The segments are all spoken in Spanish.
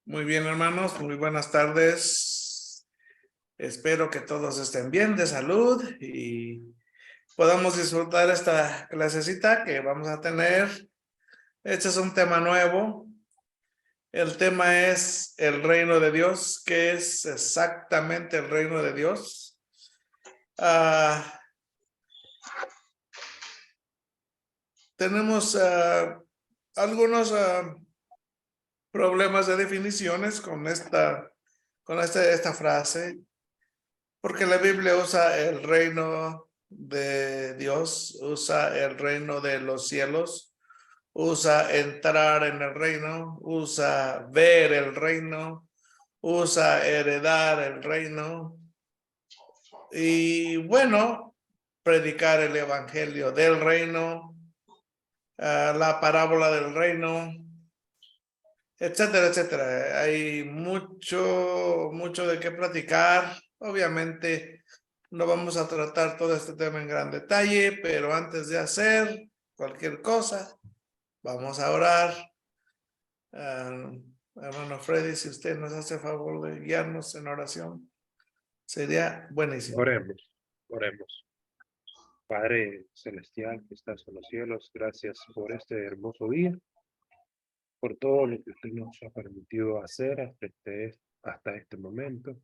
Muy bien, hermanos, muy buenas tardes. Espero que todos estén bien de salud y podamos disfrutar esta clasecita que vamos a tener. Este es un tema nuevo. El tema es el reino de Dios. ¿Qué es exactamente el reino de Dios? Tenemos algunos problemas de definiciones con esta frase, porque la Biblia usa el reino de Dios, usa el reino de los cielos, usa entrar en el reino, usa ver el reino, usa heredar el reino y bueno, predicar el evangelio del reino, la parábola del reino, etcétera, etcétera. Hay mucho de qué platicar. Obviamente no vamos a tratar todo este tema en gran detalle, pero antes de hacer cualquier cosa, vamos a orar. Hermano Freddy, si usted nos hace favor de guiarnos en oración, sería buenísimo. Oremos. Padre Celestial que estás en los cielos, gracias por este hermoso día, por todo lo que usted nos ha permitido hacer hasta este momento.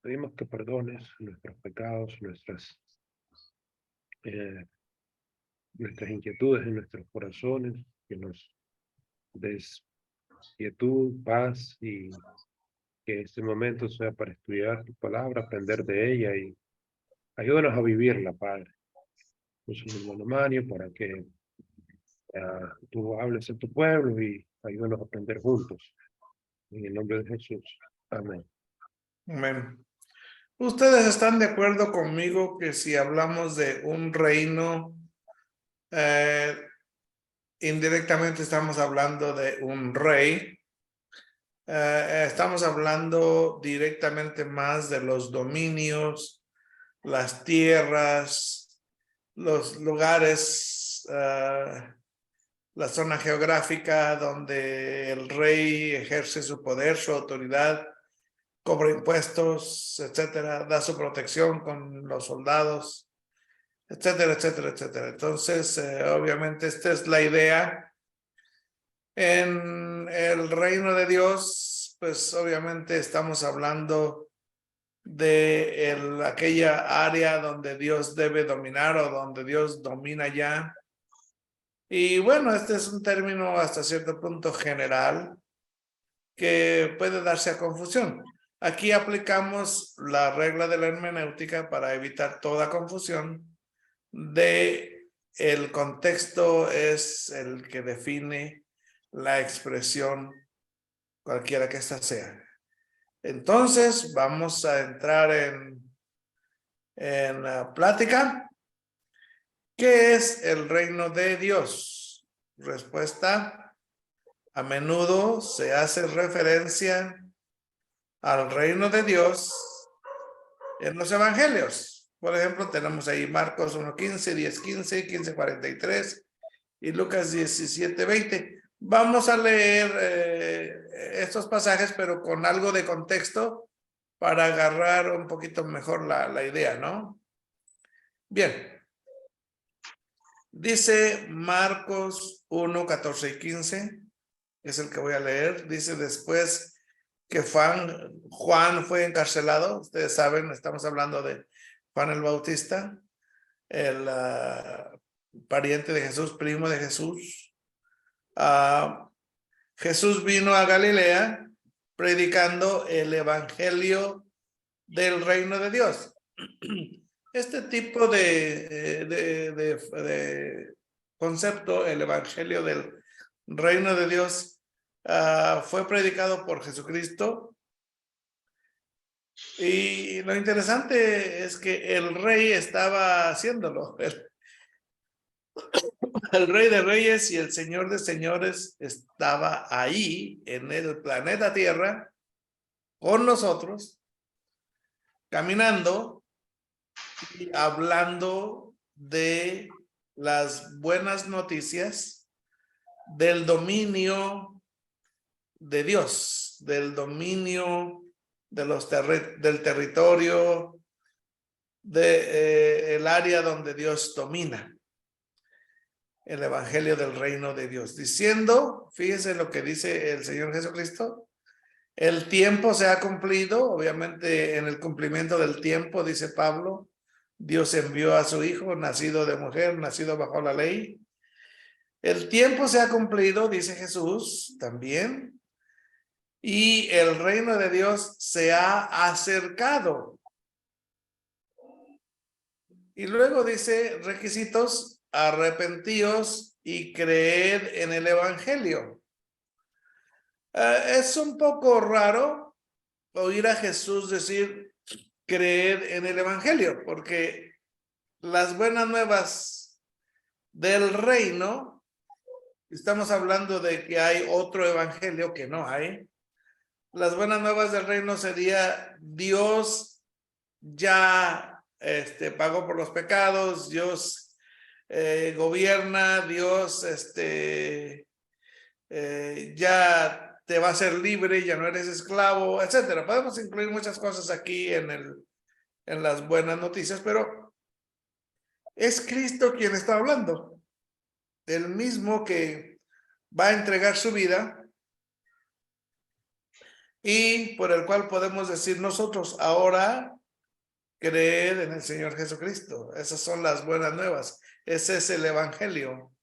Pedimos que perdones nuestros pecados, nuestras inquietudes en nuestros corazones, que nos des quietud, paz y que este momento sea para estudiar tu palabra, aprender de ella y ayúdanos a vivirla, Padre. Usa mi hermano Mario para que tú hables en tu pueblo y ayúdanos a aprender juntos. En el nombre de Jesús. Amén. Amén. ¿Ustedes están de acuerdo conmigo que si hablamos de un reino, indirectamente estamos hablando de un rey? Estamos hablando directamente más de los dominios, las tierras, los lugares, la zona geográfica donde el rey ejerce su poder, su autoridad, cobra impuestos, etcétera, da su protección con los soldados, etcétera, etcétera, etcétera. Entonces, obviamente, esta es la idea. En el reino de Dios, pues obviamente estamos hablando de aquella área donde Dios debe dominar o donde Dios domina ya. Y bueno, este es un término hasta cierto punto general que puede darse a confusión. Aquí aplicamos la regla de la hermenéutica para evitar toda confusión. El contexto es el que define la expresión, cualquiera que ésta sea. Entonces, vamos a entrar en la plática. ¿Qué es el reino de Dios? Respuesta: a menudo se hace referencia al reino de Dios en los evangelios. Por ejemplo, tenemos ahí Marcos 1:15, 10:15, 15:43 y Lucas 17:20. Vamos a leer estos pasajes, pero con algo de contexto para agarrar un poquito mejor la idea, ¿no? Bien. Dice Marcos 1:14 y 15, es el que voy a leer. Dice: después que Juan fue encarcelado, ustedes saben, estamos hablando de Juan el Bautista, el pariente de Jesús, primo de Jesús. Jesús vino a Galilea predicando el evangelio del reino de Dios. Este tipo de concepto, el evangelio del reino de Dios, fue predicado por Jesucristo. Y lo interesante es que el rey estaba haciéndolo. El rey de reyes y el señor de señores estaba ahí en el planeta Tierra con nosotros, caminando y hablando de las buenas noticias, del dominio, de Dios, del dominio, del territorio, el área donde Dios domina. El evangelio del reino de Dios. Diciendo, fíjense lo que dice el Señor Jesucristo, el tiempo se ha cumplido, obviamente en el cumplimiento del tiempo, dice Pablo, Dios envió a su hijo, nacido de mujer, nacido bajo la ley. El tiempo se ha cumplido, dice Jesús también, y el reino de Dios se ha acercado. Y luego dice requisitos: arrepentíos y creed en el evangelio. Es un poco raro oír a Jesús decir creed en el evangelio, porque las buenas nuevas del reino, estamos hablando de que hay otro evangelio que no hay. Las buenas nuevas del reino sería Dios ya pagó por los pecados, Dios gobierna, Dios ya te va a hacer libre, ya no eres esclavo, etcétera. Podemos incluir muchas cosas aquí en las buenas noticias, pero es Cristo quien está hablando, el mismo que va a entregar su vida y por el cual podemos decir nosotros ahora: creed en el Señor Jesucristo. Esas son las buenas nuevas. Ese es el evangelio,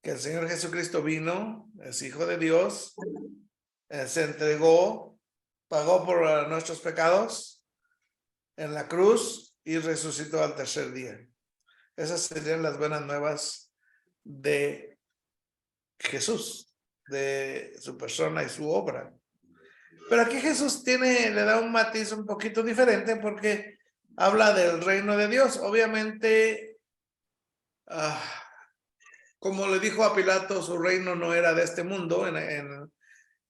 que el Señor Jesucristo vino, es hijo de Dios, se entregó, pagó por nuestros pecados en la cruz y resucitó al tercer día. Esas serían las buenas nuevas de Jesús, de su persona y su obra. Pero aquí Jesús le da un matiz un poquito diferente, porque habla del reino de Dios. Obviamente, como le dijo a Pilato, su reino no era de este mundo.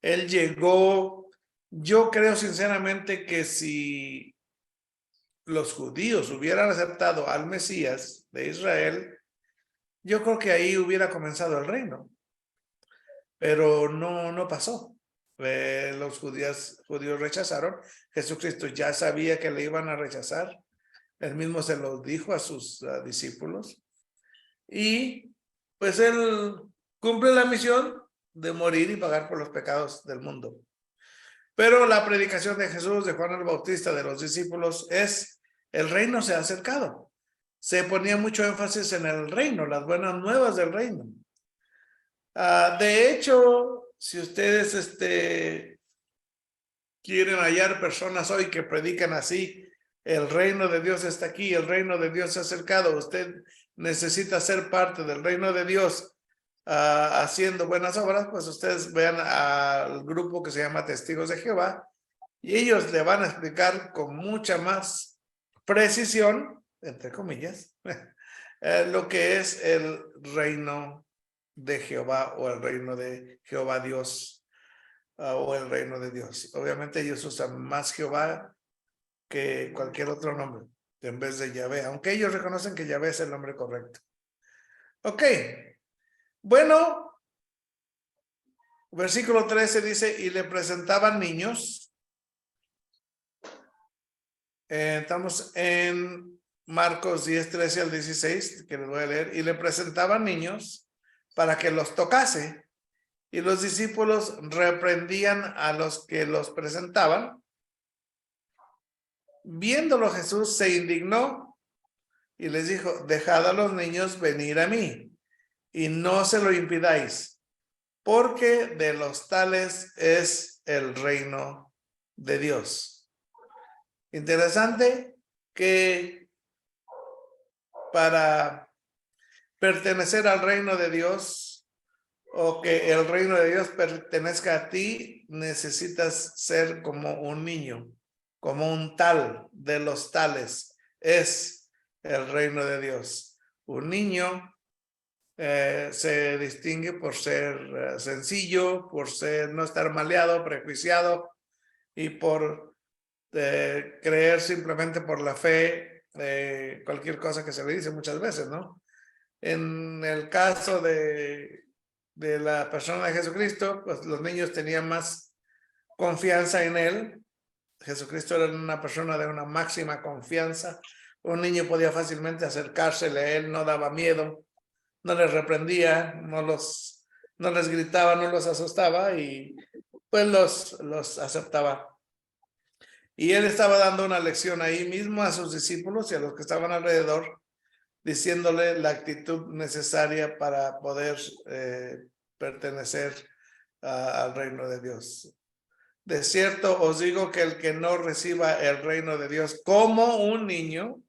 Él llegó. Yo creo sinceramente que si los judíos hubieran aceptado al Mesías de Israel, yo creo que ahí hubiera comenzado el reino. Pero no pasó. Los judíos rechazaron. Jesucristo ya sabía que le iban a rechazar. Él mismo se lo dijo a sus discípulos. Y pues él cumple la misión de morir y pagar por los pecados del mundo. Pero la predicación de Jesús, de Juan el Bautista, de los discípulos es: el reino se ha acercado. Se ponía mucho énfasis en el reino, las buenas nuevas del reino. De hecho, si ustedes quieren hallar personas hoy que predican así: el reino de Dios está aquí, el reino de Dios se ha acercado, usted necesita ser parte del reino de Dios haciendo buenas obras, pues ustedes vean al grupo que se llama Testigos de Jehová, y ellos le van a explicar con mucha más precisión, entre comillas, lo que es el reino de Jehová, o el reino de Jehová Dios, o el reino de Dios. Obviamente ellos usan más Jehová que cualquier otro nombre en vez de Yahvé, aunque ellos reconocen que Yahvé es el nombre correcto. Ok, bueno, versículo 13 dice: y le presentaban niños. Estamos en Marcos 10, 13 al 16, que les voy a leer. Y le presentaban niños para que los tocase, y los discípulos reprendían a los que los presentaban. Viéndolo, Jesús se indignó y les dijo: dejad a los niños venir a mí, y no se lo impidáis, porque de los tales es el reino de Dios. Interesante que para pertenecer al reino de Dios, o que el reino de Dios pertenezca a ti, necesitas ser como un niño, como un tal. De los tales es el reino de Dios. Un niño se distingue por ser sencillo, por no estar maleado, prejuiciado, y por creer simplemente por la fe cualquier cosa que se le dice muchas veces, ¿no? En el caso de de la persona de Jesucristo, pues los niños tenían más confianza en él. Jesucristo era una persona de una máxima confianza. Un niño podía fácilmente acercársele a él, no daba miedo, no les reprendía, no les gritaba, no los asustaba y pues los aceptaba. Y él estaba dando una lección ahí mismo a sus discípulos y a los que estaban alrededor, diciéndole la actitud necesaria para poder pertenecer al reino de Dios. De cierto os digo que el que no reciba el reino de Dios como un niño,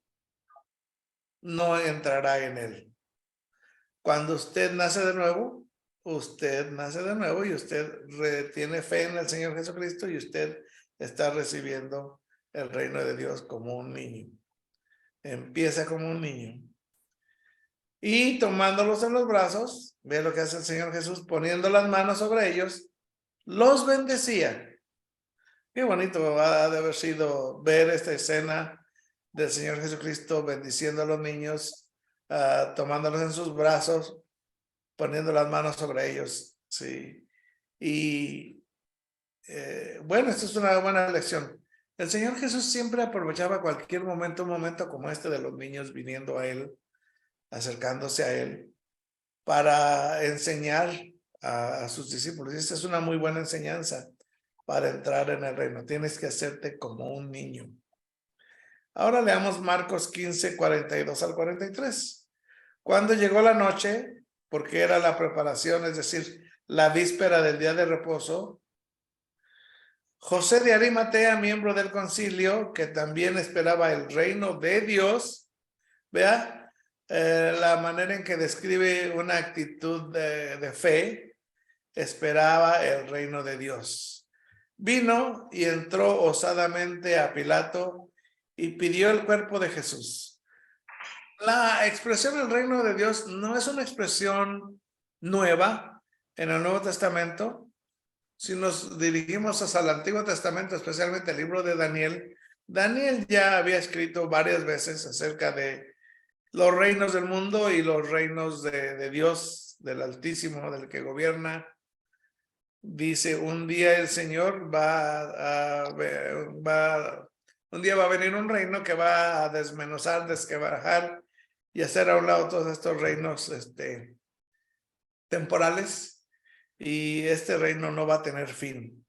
no entrará en él. Cuando usted nace de nuevo y usted tiene fe en el Señor Jesucristo y usted está recibiendo el reino de Dios como un niño. Empieza como un niño. Y tomándolos en los brazos, ve lo que hace el Señor Jesús, poniendo las manos sobre ellos, los bendecía. Qué bonito ha de haber sido ver esta escena del Señor Jesucristo bendiciendo a los niños, tomándolos en sus brazos, poniendo las manos sobre ellos. Sí. Y bueno, esto es una buena lección. El Señor Jesús siempre aprovechaba cualquier momento, un momento como este de los niños viniendo a Él, acercándose a Él, para enseñar a sus discípulos. Y esta es una muy buena enseñanza para entrar en el reino. Tienes que hacerte como un niño. Ahora leamos Marcos 15, 42 al 43. Cuando llegó la noche, porque era la preparación, es decir, la víspera del día de reposo, José de Arimatea, miembro del concilio, que también esperaba el reino de Dios, vea la manera en que describe una actitud de fe, esperaba el reino de Dios. Vino y entró osadamente a Pilato y pidió el cuerpo de Jesús. La expresión del reino de Dios no es una expresión nueva en el Nuevo Testamento. Si nos dirigimos hacia el Antiguo Testamento, especialmente el libro de Daniel, Daniel ya había escrito varias veces acerca de los reinos del mundo y los reinos de Dios, del Altísimo, del que gobierna. Dice, un día el Señor un día va a venir un reino que va a desmenuzar, desquebrajar y hacer a un lado todos estos reinos temporales, y este reino no va a tener fin.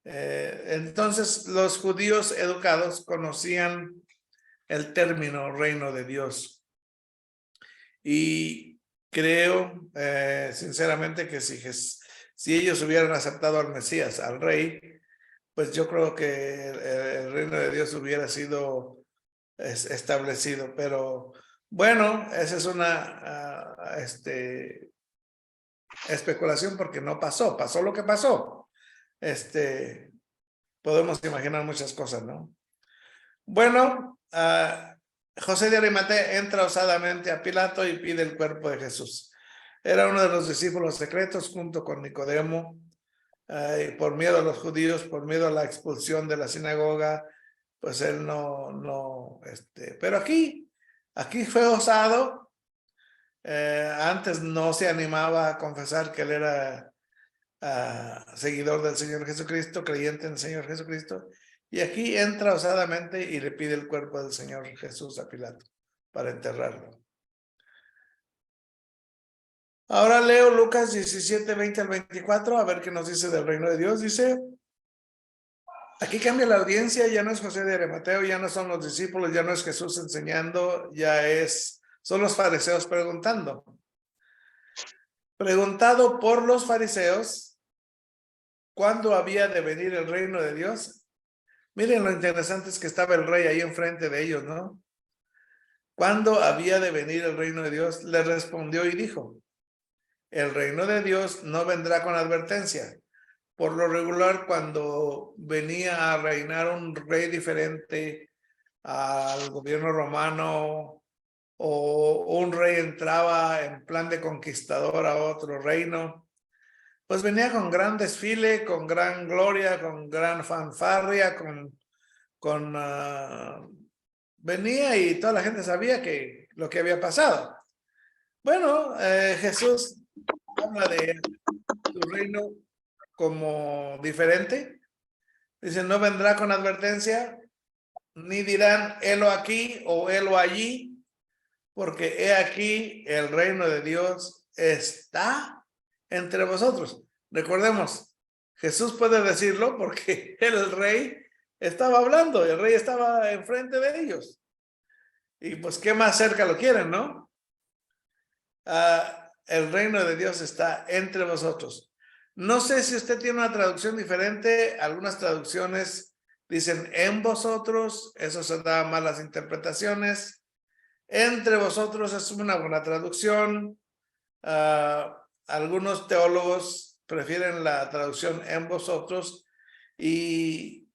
Entonces los judíos educados conocían el término reino de Dios, y creo sinceramente que si ellos hubieran aceptado al Mesías, al rey, pues yo creo que el reino de Dios hubiera sido establecido. Pero bueno, esa es una especulación, porque no pasó lo que pasó. Podemos imaginar muchas cosas, ¿no? Bueno, José de Arimatea entra osadamente a Pilato y pide el cuerpo de Jesús. Era uno de los discípulos secretos junto con Nicodemo. Y por miedo a los judíos, por miedo a la expulsión de la sinagoga, pues él pero aquí fue osado. Antes no se animaba a confesar que él era seguidor del Señor Jesucristo, creyente en el Señor Jesucristo, y aquí entra osadamente y le pide el cuerpo del Señor Jesús a Pilato para enterrarlo. Ahora leo Lucas 17, 20 al 24, a ver qué nos dice del reino de Dios. Dice, aquí cambia la audiencia, ya no es José de Arimatea, ya no son los discípulos, ya no es Jesús enseñando, son los fariseos preguntando. Preguntado por los fariseos, ¿cuándo había de venir el reino de Dios? Miren lo interesante es que estaba el rey ahí enfrente de ellos, ¿no? ¿Cuándo había de venir el reino de Dios? Le respondió y dijo, el reino de Dios no vendrá con advertencia. Por lo regular, cuando venía a reinar un rey diferente al gobierno romano, o un rey entraba en plan de conquistador a otro reino, pues venía con gran desfile, con gran gloria, con gran fanfarria, venía y toda la gente sabía lo que había pasado. Bueno, Jesús habla de su reino como diferente. Dice, no vendrá con advertencia, ni dirán, helo aquí o helo allí, porque he aquí el reino de Dios está entre vosotros. Recordemos, Jesús puede decirlo porque el rey estaba hablando, el rey estaba enfrente de ellos. Y pues, ¿qué más cerca lo quieren, no? El reino de Dios está entre vosotros. No sé si usted tiene una traducción diferente. Algunas traducciones dicen en vosotros, eso se da malas interpretaciones. Entre vosotros es una buena traducción. Algunos teólogos prefieren la traducción en vosotros y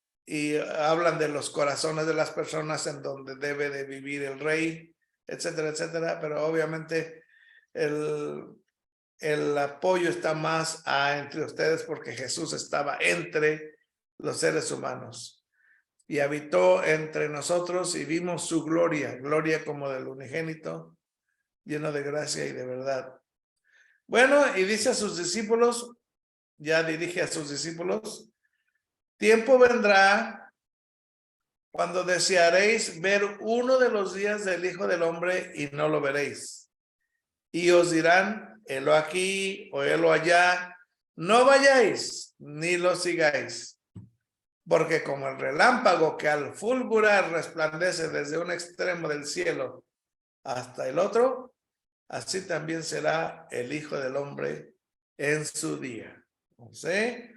hablan de los corazones de las personas en donde debe de vivir el rey, etcétera, etcétera. Pero obviamente el apoyo está más entre ustedes porque Jesús estaba entre los seres humanos y habitó entre nosotros y vimos su gloria, gloria como del unigénito, lleno de gracia y de verdad. Bueno, y dice a sus discípulos, ya dirige a sus discípulos, tiempo vendrá cuando desearéis ver uno de los días del Hijo del Hombre y no lo veréis. Y os dirán, helo aquí o helo allá, no vayáis ni lo sigáis. Porque como el relámpago que al fulgurar resplandece desde un extremo del cielo hasta el otro, así también será el Hijo del Hombre en su día. ¿Sí?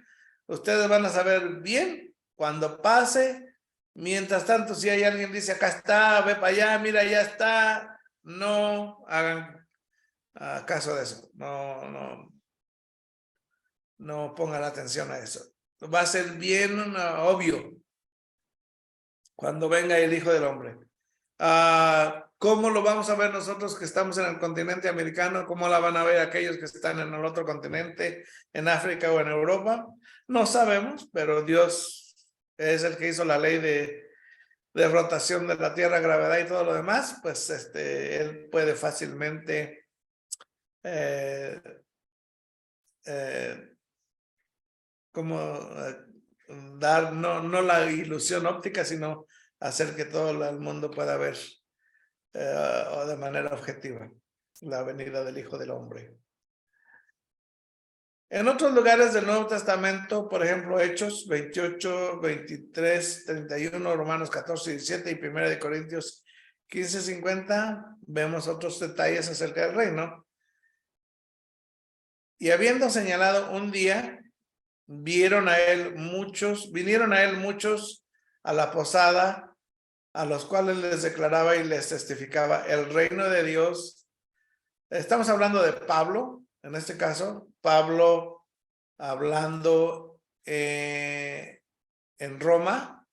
Ustedes van a saber bien cuando pase. Mientras tanto, si hay alguien que dice, acá está, ve para allá, mira, ya está, no hagan caso de eso. No pongan atención a eso. Va a ser bien obvio cuando venga el Hijo del Hombre. ¿Cómo lo vamos a ver nosotros que estamos en el continente americano? ¿Cómo la van a ver aquellos que están en el otro continente, en África o en Europa? No sabemos, pero Dios es el que hizo la ley de rotación de la Tierra, gravedad y todo lo demás. Pues Él puede fácilmente dar no la ilusión óptica, sino hacer que todo el mundo pueda ver de manera objetiva la venida del Hijo del Hombre. En otros lugares del Nuevo Testamento, por ejemplo, Hechos 28, 23, 31, Romanos 14, 17 y 1 de Corintios 15, 50, vemos otros detalles acerca del reino. Y habiendo señalado un día, vinieron a él muchos a la posada, a los cuales les declaraba y les testificaba el reino de Dios. Estamos hablando de Pablo, en este caso, Pablo hablando en Roma,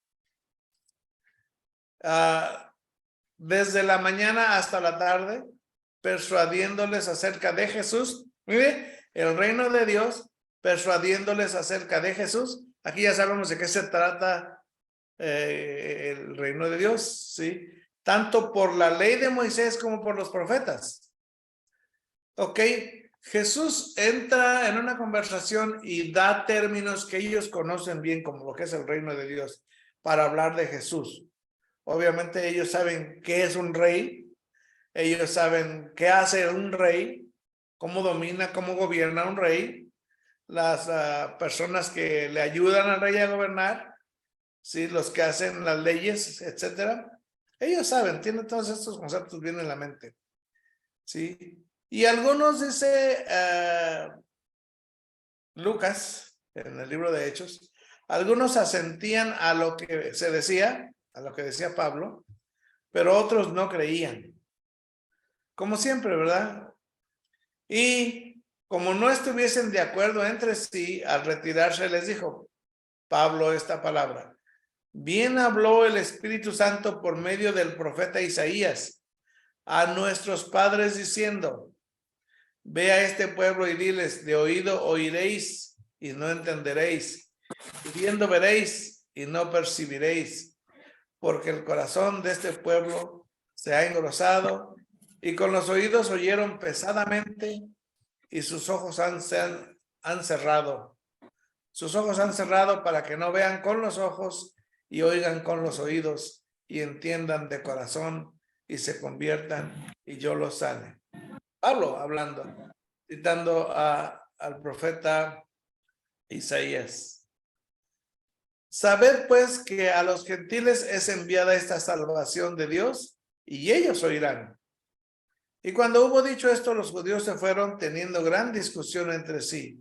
desde la mañana hasta la tarde, persuadiéndoles acerca de Jesús. Mire, el reino de Dios, persuadiéndoles acerca de Jesús. Aquí ya sabemos de qué se trata el reino de Dios, ¿sí? Tanto por la ley de Moisés como por los profetas. Ok, Jesús entra en una conversación y da términos que ellos conocen bien como lo que es el reino de Dios para hablar de Jesús. Obviamente ellos saben qué es un rey, ellos saben qué hace un rey, cómo domina, cómo gobierna un rey, las personas que le ayudan al rey a gobernar, ¿sí? Los que hacen las leyes, etcétera. Ellos saben, tienen todos estos conceptos bien en la mente, ¿sí? Y algunos, dice Lucas, en el libro de Hechos, algunos asentían a lo que se decía, a lo que decía Pablo, pero otros no creían. Como siempre, ¿verdad? Y como no estuviesen de acuerdo entre sí, al retirarse les dijo Pablo esta palabra: bien habló el Espíritu Santo por medio del profeta Isaías a nuestros padres diciendo: ve a este pueblo y diles, de oído oiréis y no entenderéis, y viendo veréis y no percibiréis, porque el corazón de este pueblo se ha engrosado y con los oídos oyeron pesadamente y sus ojos han cerrado. Sus ojos han cerrado para que no vean con los ojos y oigan con los oídos y entiendan de corazón y se conviertan y yo los sane. Pablo hablando, citando al profeta Isaías. Sabed pues que a los gentiles es enviada esta salvación de Dios y ellos oirán. Y cuando hubo dicho esto, los judíos se fueron teniendo gran discusión entre sí.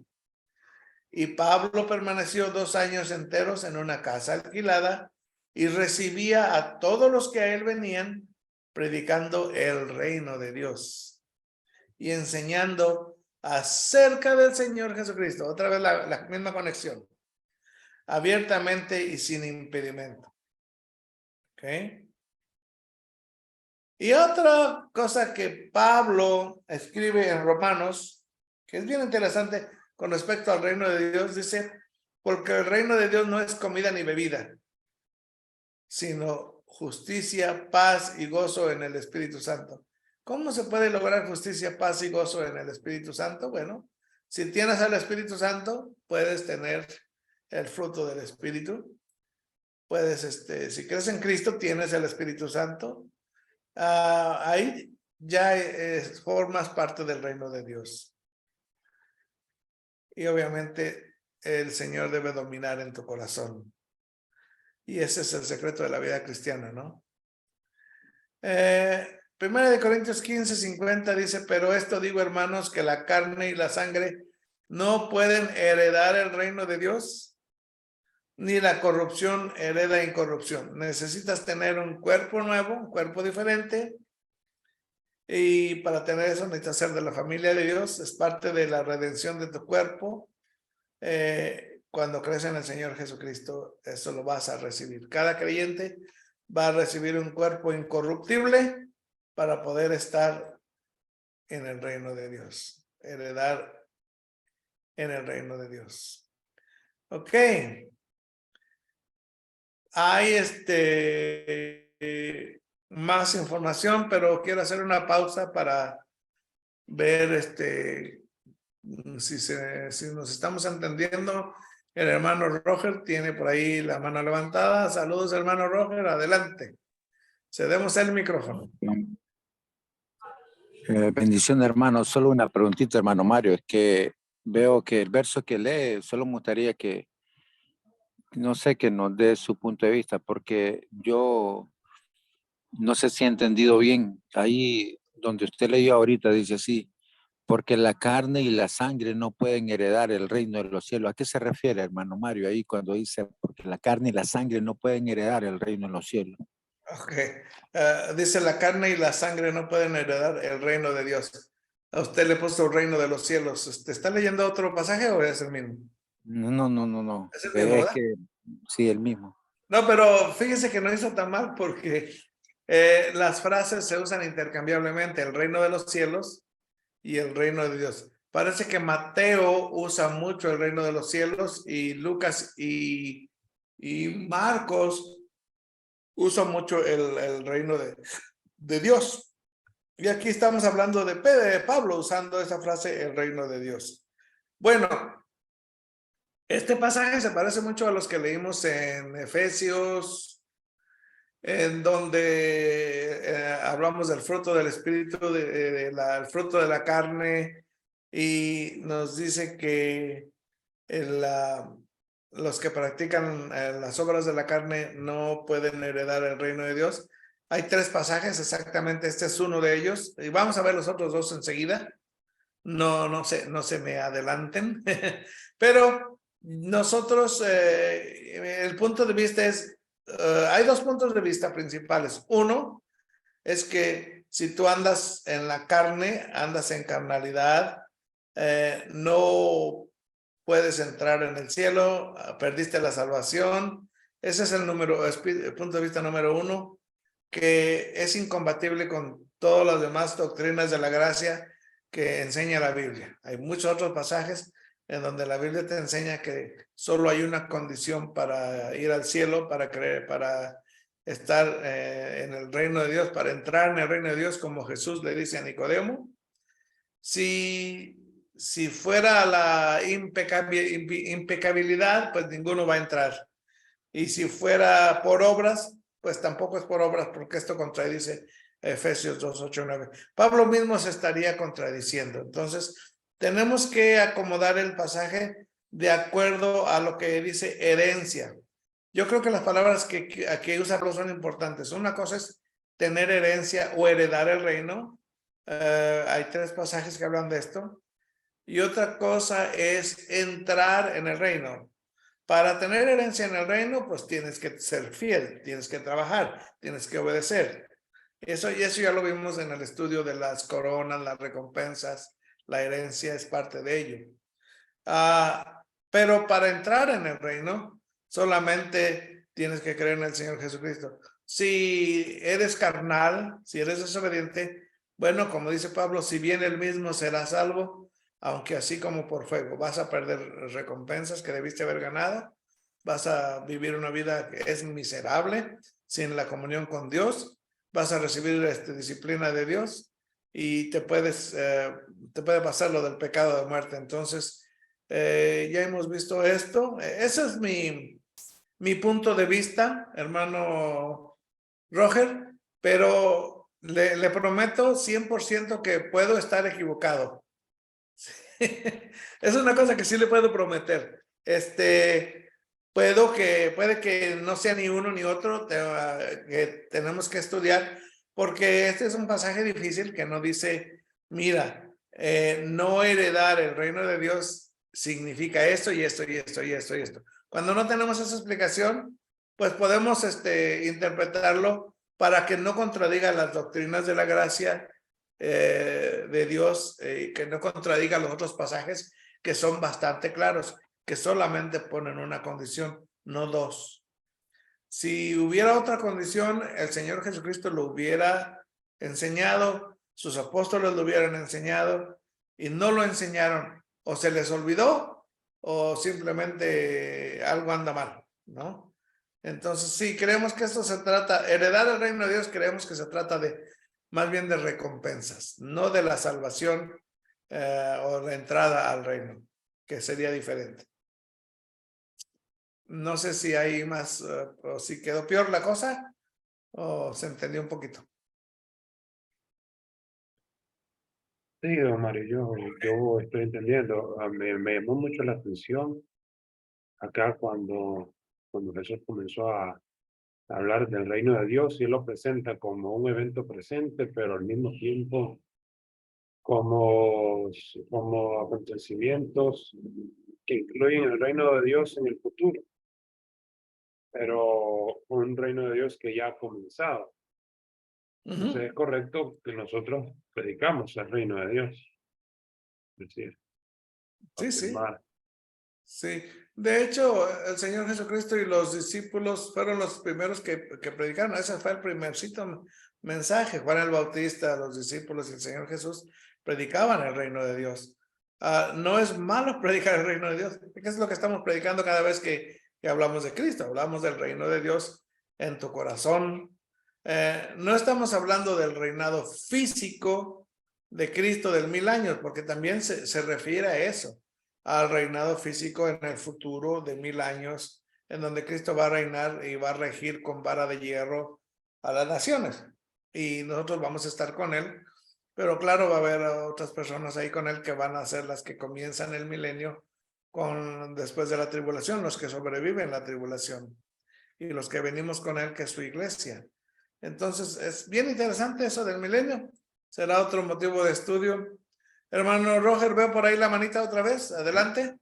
Y Pablo permaneció 2 años enteros en una casa alquilada y recibía a todos los que a él venían predicando el reino de Dios y enseñando acerca del Señor Jesucristo. Otra vez la misma conexión. Abiertamente y sin impedimento. ¿Ok? Y otra cosa que Pablo escribe en Romanos, que es bien interesante con respecto al reino de Dios, dice, porque el reino de Dios no es comida ni bebida, sino justicia, paz y gozo en el Espíritu Santo. ¿Cómo se puede lograr justicia, paz y gozo en el Espíritu Santo? Bueno, si tienes al Espíritu Santo, puedes tener el fruto del Espíritu. Puedes, si crees en Cristo, tienes el Espíritu Santo. Ahí ya formas parte del reino de Dios. Y obviamente el Señor debe dominar en tu corazón. Y ese es el secreto de la vida cristiana, ¿no? Primera de Corintios 15:50 dice, pero esto digo, hermanos, que la carne y la sangre no pueden heredar el reino de Dios, ni la corrupción hereda incorrupción. Necesitas tener un cuerpo nuevo, un cuerpo diferente. Y para tener eso necesitas ser de la familia de Dios, es parte de la redención de tu cuerpo. Cuando crees en el Señor Jesucristo, eso lo vas a recibir. Cada creyente va a recibir un cuerpo incorruptible para poder estar en el reino de Dios, heredar en el reino de Dios. Ok. Hay más información, pero quiero hacer una pausa para ver si nos estamos entendiendo. El hermano Roger tiene por ahí la mano levantada. Saludos, hermano Roger, adelante. Cedemos el micrófono. Bendición, hermano. Solo una preguntita, hermano Mario. Es que veo que el verso que lee, solo me gustaría que, no sé, que nos dé su punto de vista, porque yo no sé si he entendido bien. Ahí donde usted leyó ahorita dice así, porque la carne y la sangre no pueden heredar el reino de los cielos. ¿A qué se refiere, hermano Mario, ahí cuando dice, porque la carne y la sangre no pueden heredar el reino de los cielos? Ok. Dice la carne y la sangre no pueden heredar el reino de Dios. A usted le puso el reino de los cielos. ¿Está leyendo otro pasaje o es el mismo? No. Es el mismo, ¿verdad? Que sí, el mismo. No, pero fíjese que no hizo tan mal porque las frases se usan intercambiablemente, el reino de los cielos y el reino de Dios. Parece que Mateo usa mucho el reino de los cielos y Lucas y Marcos usan mucho el reino de Dios. Y aquí estamos hablando de Pablo usando esa frase, el reino de Dios. Bueno, este pasaje se parece mucho a los que leímos en Efesios, en donde hablamos del fruto del espíritu, el fruto de la carne, y nos dice que los que practican las obras de la carne no pueden heredar el reino de Dios. Hay 3 pasajes, exactamente este es uno de ellos, y vamos a ver los otros 2 enseguida. No se me adelanten, pero nosotros, el punto de vista es, hay 2 puntos de vista principales. Uno es que si tú andas en la carne, andas en carnalidad, no puedes entrar en el cielo, perdiste la salvación. Ese es el punto de vista número 1, que es incompatible con todas las demás doctrinas de la gracia que enseña la Biblia. Hay muchos otros pasajes en donde la Biblia te enseña que solo hay una condición para ir al cielo, para creer, para estar en el reino de Dios, para entrar en el reino de Dios, como Jesús le dice a Nicodemo. Si si fuera la impecabilidad, pues ninguno va a entrar. Y si fuera por obras, pues tampoco es por obras, porque esto contradice Efesios 2, 8, 9. Pablo mismo se estaría contradiciendo. Entonces, tenemos que acomodar el pasaje de acuerdo a lo que dice herencia. Yo creo que las palabras que aquí usa Pablo son importantes. Una cosa es tener herencia o heredar el reino. Hay 3 pasajes que hablan de esto. Y otra cosa es entrar en el reino. Para tener herencia en el reino, pues tienes que ser fiel, tienes que trabajar, tienes que obedecer. Eso ya lo vimos en el estudio de las coronas, las recompensas, la herencia es parte de ello. Pero para entrar en el reino, solamente tienes que creer en el Señor Jesucristo. Si eres carnal, si eres desobediente, bueno, como dice Pablo, si bien él mismo será salvo, aunque así como por fuego, vas a perder recompensas que debiste haber ganado, vas a vivir una vida que es miserable, sin la comunión con Dios, vas a recibir disciplina de Dios y te puede pasar lo del pecado de muerte. Entonces, ya hemos visto esto. Ese es mi punto de vista, hermano Roger, pero le prometo 100% que puedo estar equivocado. Es una cosa que sí le puedo prometer. Puede que no sea ni uno ni otro, que tenemos que estudiar, porque este es un pasaje difícil que no dice, mira, no heredar el reino de Dios significa esto y esto y esto y esto y esto. Cuando no tenemos esa explicación, pues podemos interpretarlo para que no contradiga las doctrinas de la gracia de Dios, que no contradiga los otros pasajes que son bastante claros, que solamente ponen una condición, no 2. Si hubiera otra condición, el Señor Jesucristo lo hubiera enseñado, sus apóstoles lo hubieran enseñado y no lo enseñaron, o se les olvidó o simplemente algo anda mal, ¿no? Entonces, sí, creemos que esto se trata, heredar el reino de Dios, creemos que se trata de más bien de recompensas, no de la salvación o la entrada al reino, que sería diferente. No sé si hay más, o si quedó peor la cosa, o se entendió un poquito. Sí, don Mario, yo estoy entendiendo. Me llamó mucho la atención acá cuando Jesús comenzó a hablar del reino de Dios y él lo presenta como un evento presente, pero al mismo tiempo como acontecimientos que incluyen el reino de Dios en el futuro, pero un reino de Dios que ya ha comenzado. Entonces es correcto que nosotros predicamos el reino de Dios. Es decir, Sí, sí. afirmar. Sí, de hecho, el Señor Jesucristo y los discípulos fueron los primeros que predicaron. Ese fue el primercito mensaje. Juan el Bautista, los discípulos y el Señor Jesús predicaban el reino de Dios. No es malo predicar el reino de Dios, porque es lo que estamos predicando cada vez que hablamos de Cristo. Hablamos del reino de Dios en tu corazón. No estamos hablando del reinado físico de Cristo del 1000 años, porque también se refiere a eso, al reinado físico en el futuro de 1000 años, en donde Cristo va a reinar y va a regir con vara de hierro a las naciones. Y nosotros vamos a estar con él, pero claro, va a haber otras personas ahí con él que van a ser las que comienzan el milenio después de la tribulación, los que sobreviven la tribulación y los que venimos con él, que es su iglesia. Entonces, es bien interesante eso del milenio. Será otro motivo de estudio. Hermano Roger, veo por ahí la manita otra vez. Adelante.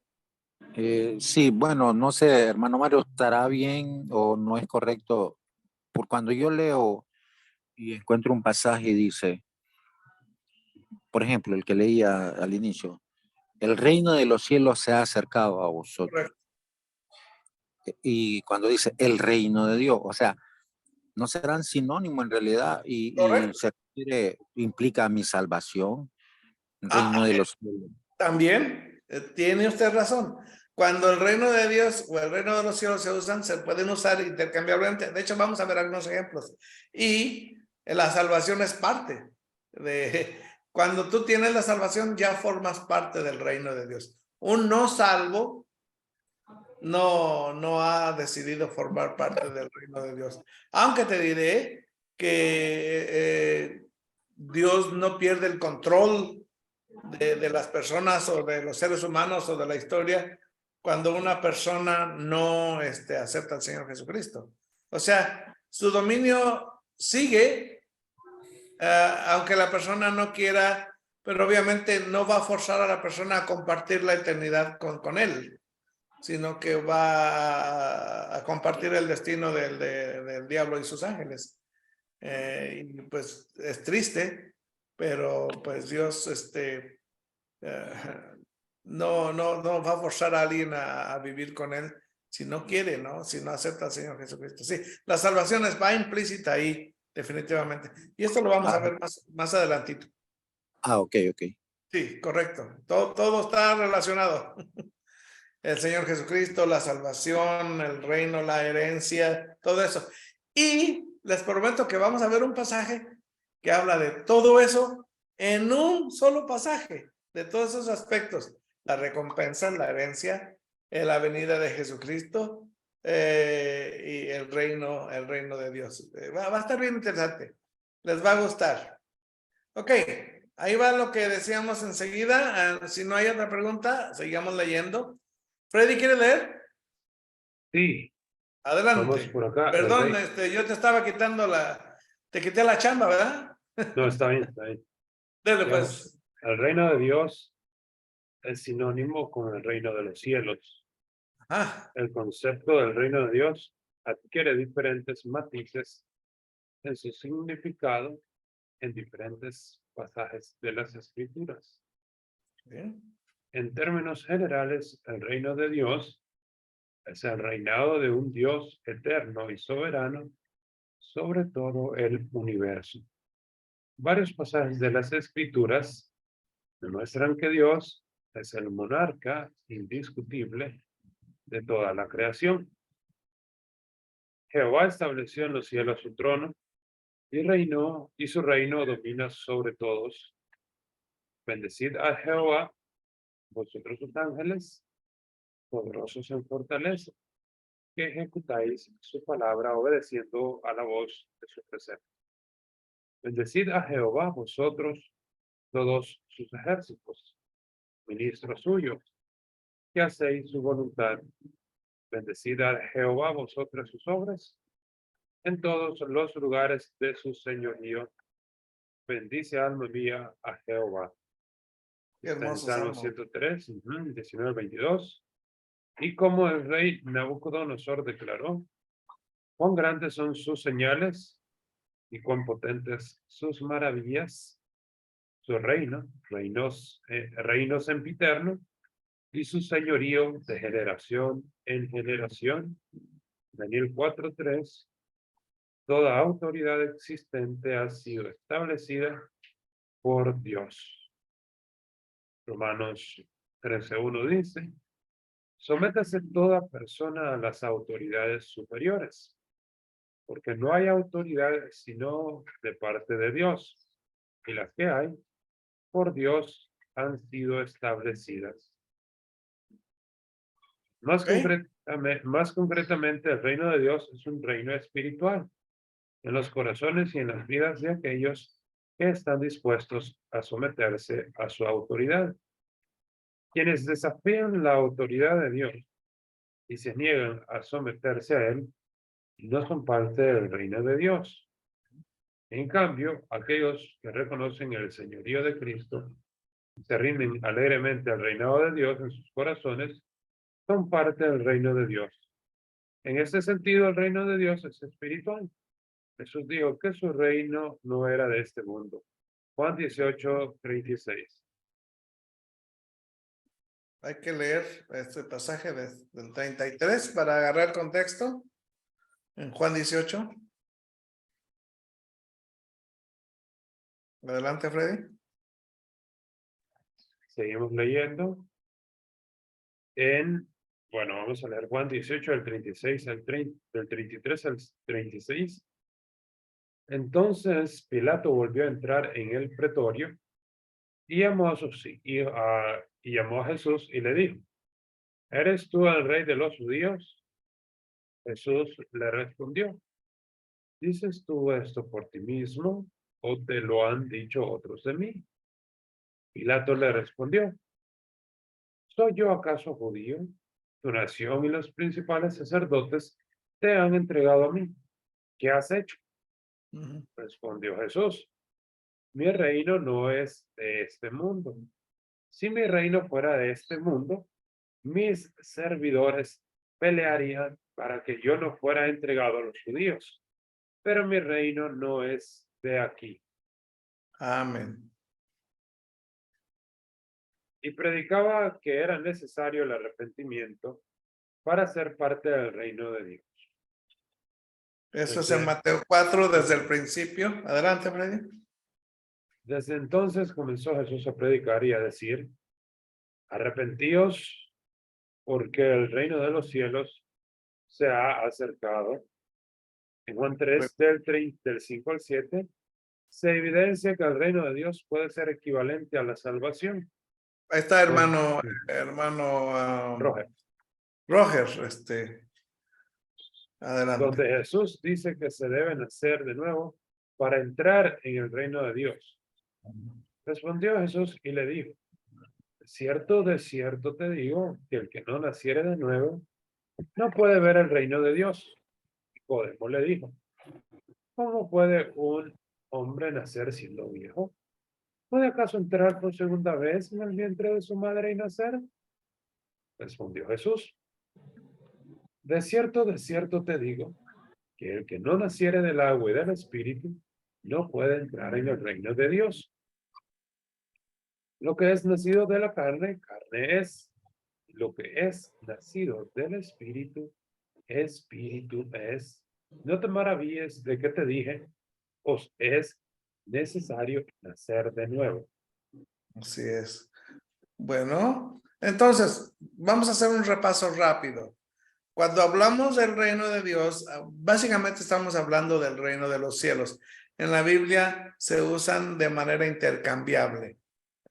Sí, bueno, no sé, hermano Mario, ¿estará bien o no es correcto? Por cuando yo leo y encuentro un pasaje y dice, por ejemplo, el que leía al inicio, el reino de los cielos se ha acercado a vosotros. Correcto. Y cuando dice el reino de Dios, o sea, no serán sinónimo en realidad y se refiere, implica mi salvación, el reino de los cielos. También tiene usted razón. Cuando el reino de Dios o el reino de los cielos se usan, se pueden usar intercambiablemente. De hecho, vamos a ver algunos ejemplos. Y la salvación es parte Cuando tú tienes la salvación, ya formas parte del reino de Dios. Un no salvo no ha decidido formar parte del reino de Dios. Aunque te diré que Dios no pierde el control de las personas o de los seres humanos o de la historia cuando una persona no acepta al Señor Jesucristo. O sea, su dominio sigue, aunque la persona no quiera, pero obviamente no va a forzar a la persona a compartir la eternidad con él, sino que va a compartir el destino del diablo y sus ángeles. Y pues es triste, pero pues Dios no va a forzar a alguien a vivir con él si no quiere, ¿no? Si no acepta al Señor Jesucristo. Sí, la salvación va implícita ahí, definitivamente. Y esto lo vamos a ver más adelantito. Ok. Sí, correcto. Todo está relacionado. El Señor Jesucristo, la salvación, el reino, la herencia, todo eso. Y les prometo que vamos a ver un pasaje que habla de todo eso en un solo pasaje, de todos esos aspectos. La recompensa, la herencia, la venida de Jesucristo y el reino de Dios. Va a estar bien interesante. Les va a gustar. Ok, ahí va lo que decíamos enseguida. Si no hay otra pregunta, sigamos leyendo. Freddy, ¿quiere leer? Sí, Adelante. vamos por acá. Perdón, yo te estaba quitando te quité la chamba, ¿verdad? No, está bien, está bien. Dale, Digamos, pues. el reino de Dios es sinónimo con el reino de los cielos. Ah, El concepto del reino de Dios adquiere diferentes matices en su significado en diferentes pasajes de las Escrituras. bien. En términos generales, el reino de Dios es el reinado de un Dios eterno y soberano sobre todo el universo. Varios pasajes de las Escrituras demuestran que Dios es el monarca indiscutible de toda la creación. Jehová estableció en los cielos su trono y reinó, y su reino domina sobre todos. Bendecid a Jehová, vosotros sus ángeles, poderosos en fortaleza, que ejecutáis su palabra obedeciendo a la voz de su precepto. Bendecid a Jehová, vosotros, todos sus ejércitos, ministros suyos, que hacéis su voluntad. Bendecid a Jehová, vosotras sus obras, en todos los lugares de su señorío. Bendice alma mía a Jehová. Qué Está en hermoso Salmo salmo. 103, 19, 22. Y como el rey Nabucodonosor declaró, cuán grandes son sus señales y cuán potentes sus maravillas. Su reino, reino sempiterno, y su señorío de generación en generación. Daniel 4:3. Toda autoridad existente ha sido establecida por Dios. Romanos 13:1 dice, sométase toda persona a las autoridades superiores, porque no hay autoridad sino de parte de Dios, y las que hay, por Dios, han sido establecidas. Más concretamente, el reino de Dios es un reino espiritual en los corazones y en las vidas de aquellos que están dispuestos a someterse a su autoridad. Quienes desafían la autoridad de Dios y se niegan a someterse a él, no son parte del reino de Dios. En cambio, aquellos que reconocen el señorío de Cristo, se rinden alegremente al reinado de Dios en sus corazones, son parte del reino de Dios. En este sentido, el reino de Dios es espiritual. Jesús dijo que su reino no era de este mundo. Juan 18:36. Hay que leer este pasaje del 33 para agarrar el contexto. En Juan 18. Adelante, Freddy. Seguimos leyendo. Bueno, vamos a leer Juan 18, del 36 al 30, del 33 al 36. Entonces Pilato volvió a entrar en el pretorio Y llamó y llamó a Jesús y le dijo, ¿eres tú el rey de los judíos? Jesús le respondió, ¿dices tú esto por ti mismo o te lo han dicho otros de mí? Pilato le respondió, ¿soy yo acaso judío? Tu nación y los principales sacerdotes te han entregado a mí. ¿Qué has hecho? Ujú. Respondió Jesús, mi reino no es de este mundo. Si mi reino fuera de este mundo, mis servidores pelearían para que yo no fuera entregado a los judíos. Pero mi reino no es de aquí. Amén. Y predicaba que era necesario el arrepentimiento para ser parte del reino de Dios. Eso es en Mateo 4 desde el principio. Adelante, Freddy. Desde entonces comenzó Jesús a predicar y a decir, arrepentíos porque el reino de los cielos se ha acercado. En Juan 3, del 5 al 7, se evidencia que el reino de Dios puede ser equivalente a la salvación. Ahí está, Don- hermano Roger, Roger, adelante. donde Jesús dice que se debe nacer de nuevo para entrar en el reino de Dios. Respondió Jesús y le dijo, de cierto te digo que el que no naciere de nuevo no puede ver el reino de Dios. Nicodemo le dijo, ¿cómo puede un hombre nacer siendo viejo? ¿Puede acaso entrar por segunda vez en el vientre de su madre y nacer? Respondió Jesús, de cierto te digo, que el que no naciere del agua y del espíritu no puede entrar en el reino de Dios. Lo que es nacido de la carne, carne es. Lo que es nacido del espíritu, espíritu es. No te maravilles de que te dije, os es necesario nacer de nuevo. Así es. Bueno, entonces vamos a hacer un repaso rápido. Cuando hablamos del reino de Dios, básicamente estamos hablando del reino de los cielos. En la Biblia se usan de manera intercambiable.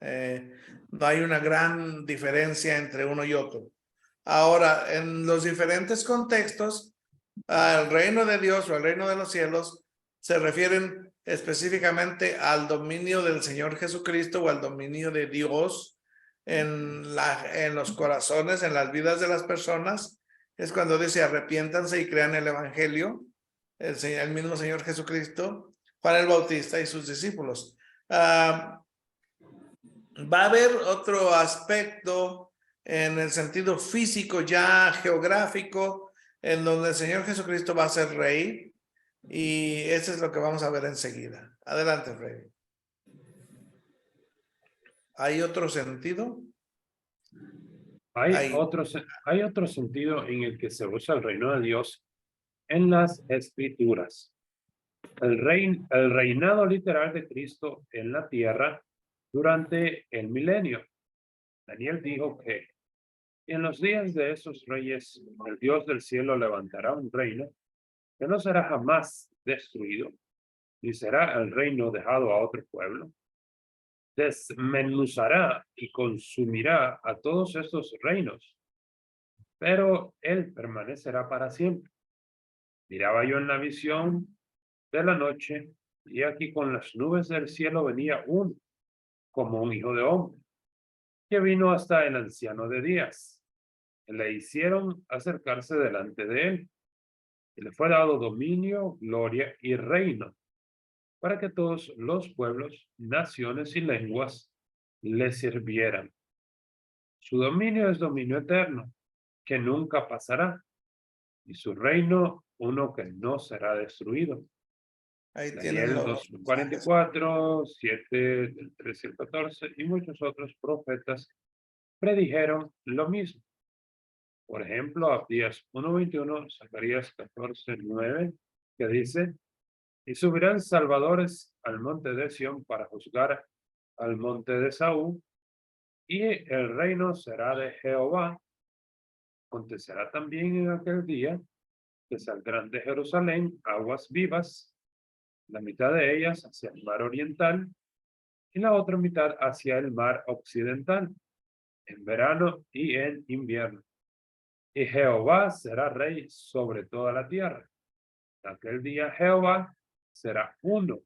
No hay una gran diferencia entre uno y otro. Ahora, en los diferentes contextos, al reino de Dios o al reino de los cielos se refieren específicamente al dominio del Señor Jesucristo o al dominio de Dios en los corazones, en las vidas de las personas. Es cuando dice arrepiéntanse y crean el evangelio, el mismo Señor Jesucristo, Juan el Bautista y sus discípulos. Va a haber otro aspecto en el sentido físico, ya geográfico, en donde el Señor Jesucristo va a ser rey, y eso es lo que vamos a ver enseguida. Adelante, Freddy. ¿Hay otro sentido? Hay otro sentido en el que se usa el reino de Dios en las escrituras. El reinado literal de Cristo en la tierra durante el milenio. Daniel dijo que en los días de esos reyes, el Dios del cielo levantará un reino que no será jamás destruido, ni será el reino dejado a otro pueblo. Desmenuzará y consumirá a todos estos reinos, pero él permanecerá para siempre. Miraba yo en la visión de la noche, y aquí con las nubes del cielo venía uno, como un hijo de hombre, que vino hasta el anciano de días. Le hicieron acercarse delante de él, y le fue dado dominio, gloria y reino, para que todos los pueblos, naciones y lenguas le sirvieran. Su dominio es dominio eterno, que nunca pasará, y su reino uno que no será destruido. Ahí tienen Daniel los mensajes. 2:44, 7, del 13 al 14, y muchos otros profetas predijeron lo mismo. Por ejemplo, Abdías 1:21, Zacarías 14:9, que dice, y subirán salvadores al monte de Sión para juzgar al monte de Saúl, y el reino será de Jehová. Acontecerá también en aquel día que saldrán de Jerusalén aguas vivas, la mitad de ellas hacia el mar oriental y la otra mitad hacia el mar occidental, en verano y en invierno. Y Jehová será rey sobre toda la tierra. Aquel día Jehová será uno,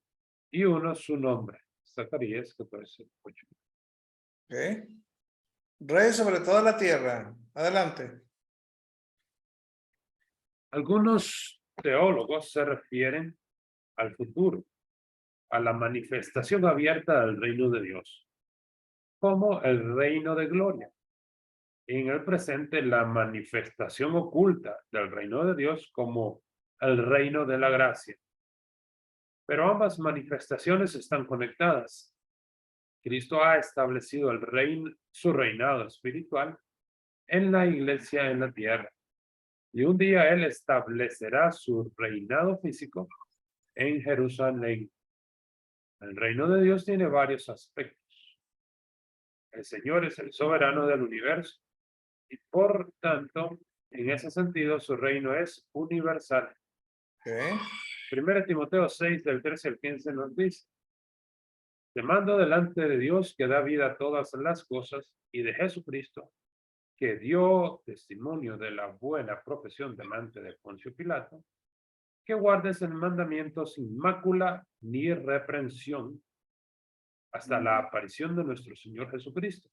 y uno su nombre. Zacarías 14:8. ¿Ok? Rey sobre toda la tierra. Adelante. Algunos teólogos se refieren al futuro, a la manifestación abierta del reino de Dios, como el reino de gloria. En el presente, la manifestación oculta del reino de Dios como el reino de la gracia. Pero ambas manifestaciones están conectadas. Cristo ha establecido su reinado espiritual en la iglesia en la tierra. Y un día Él establecerá su reinado físico en Jerusalén. El reino de Dios tiene varios aspectos. El Señor es el soberano del universo y por tanto, en ese sentido, su reino es universal. ¿Ok? 1 Timoteo 6, del 13 al 15 nos dice: te mando delante de Dios que da vida a todas las cosas y de Jesucristo, que dio testimonio de la buena profesión delante de Poncio Pilato, que guardes el mandamiento sin mácula ni reprensión hasta la aparición de nuestro Señor Jesucristo,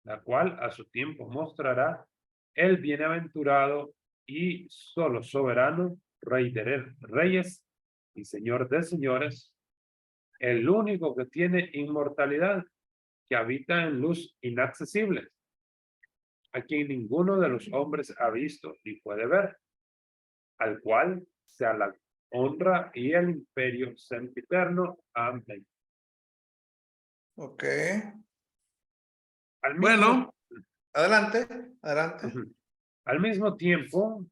la cual a su tiempo mostrará el bienaventurado y solo soberano, Rey de reyes y Señor de señores, el único que tiene inmortalidad, que habita en luz inaccesible, a quien ninguno de los hombres ha visto ni puede ver, al cual sea la honra y el imperio sempiterno. Amén. Ok. Al mismo, Bueno, adelante, adelante. al mismo tiempo,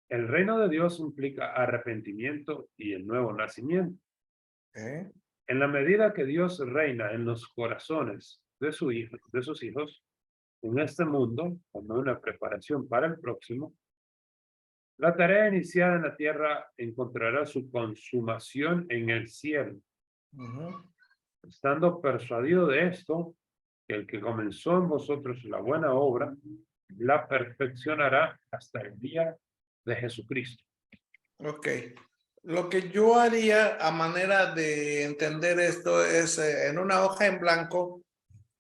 el reino de Dios implica arrepentimiento y el nuevo nacimiento. Ok. En la medida que Dios reina en los corazones de sus hijos en este mundo, como una preparación para el próximo, la tarea iniciada en la tierra encontrará su consumación en el cielo. Ujú. Estando persuadido de esto, que el que comenzó en vosotros la buena obra, la perfeccionará hasta el día de Jesucristo. Ok. Lo que yo haría a manera de entender esto es en una hoja en blanco,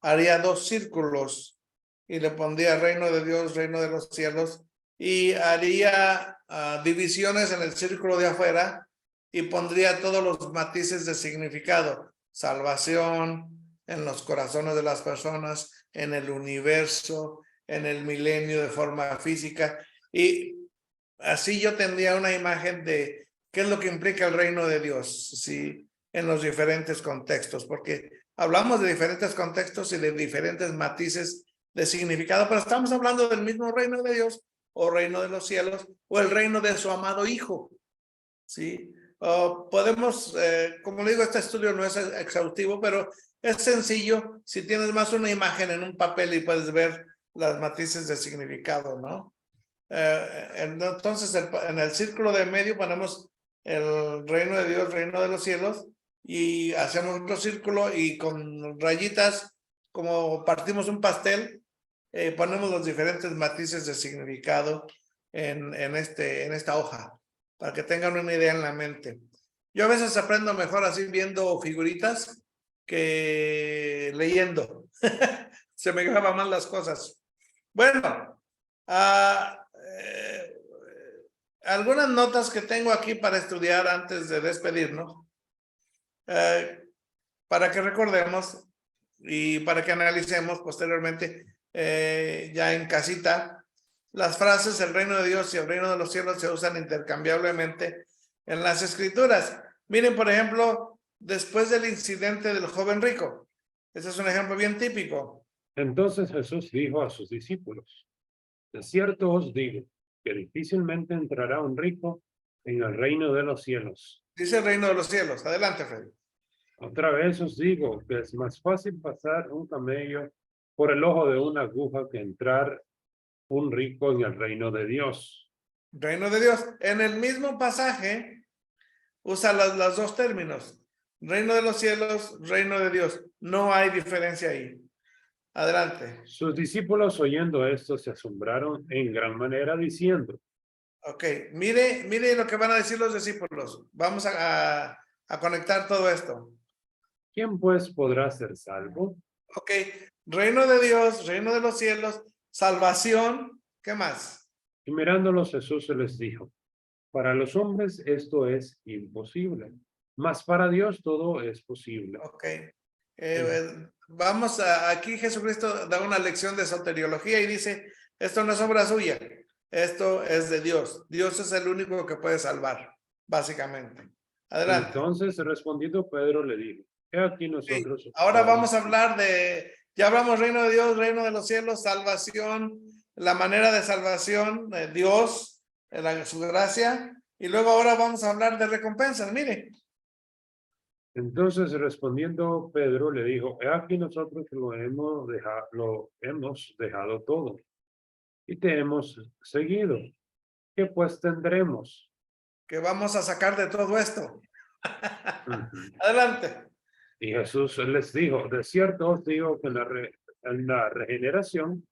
haría 2 círculos y le pondría reino de Dios, reino de los cielos, y haría divisiones en el círculo de afuera y pondría todos los matices de significado: salvación en los corazones de las personas, en el universo, en el milenio de forma física, y así yo tendría una imagen de qué es lo que implica el reino de Dios, ¿sí? En los diferentes contextos, porque hablamos de diferentes contextos y de diferentes matices de significado, pero estamos hablando del mismo reino de Dios, o reino de los cielos, o el reino de su amado Hijo, ¿sí? Podemos, como le digo, este estudio no es exhaustivo, pero es sencillo si tienes más una imagen en un papel y puedes ver las matices de significado, ¿no? Entonces, en el círculo de medio ponemos el reino de Dios, reino de los cielos, y hacemos otro círculo y con rayitas, como partimos un pastel, ponemos los diferentes matices de significado en esta hoja, para que tengan una idea en la mente. Yo a veces aprendo mejor así viendo figuritas que leyendo. Se me graban mal las cosas. Bueno, algunas notas que tengo aquí para estudiar antes de despedirnos, para que recordemos y para que analicemos posteriormente, ya en casita, las frases el reino de Dios y el reino de los cielos se usan intercambiablemente en las escrituras. Miren, por ejemplo, después del incidente del joven rico. Ese es un ejemplo bien típico. Entonces Jesús dijo a sus discípulos: de cierto os digo, que difícilmente entrará un rico en el reino de los cielos. Dice el reino de los cielos. Adelante, Freddy. Otra vez os digo que es más fácil pasar un camello por el ojo de una aguja que entrar un rico en el reino de Dios. Reino de Dios. En el mismo pasaje usa los dos términos: reino de los cielos, reino de Dios. No hay diferencia ahí. Adelante. Sus discípulos oyendo esto se asombraron en gran manera diciendo, Ok, mire lo que van a decir los discípulos. Vamos a conectar todo esto. ¿quién pues podrá ser salvo? Ok, reino de Dios, reino de los cielos, salvación. ¿Qué más? Y mirándolos Jesús se les dijo, para los hombres esto es imposible, mas para Dios todo es posible. Ok. Vamos aquí Jesucristo da una lección de soteriología y dice, esto no es obra suya, esto es de Dios. Dios es el único que puede salvar, básicamente. Adelante. Entonces respondiendo Pedro le dijo, he aquí Ok, nosotros. ahora vamos a hablar ya hablamos reino de Dios, reino de los cielos, salvación, la manera de salvación, de Dios, su gracia, y luego ahora vamos a hablar de recompensas. Mire, Entonces respondiendo Pedro le dijo, he aquí nosotros lo hemos dejado todo y te hemos seguido. ¿Qué pues tendremos? que vamos a sacar de todo esto. Ujú. Adelante. Y Jesús les dijo, de cierto os digo que en la regeneración,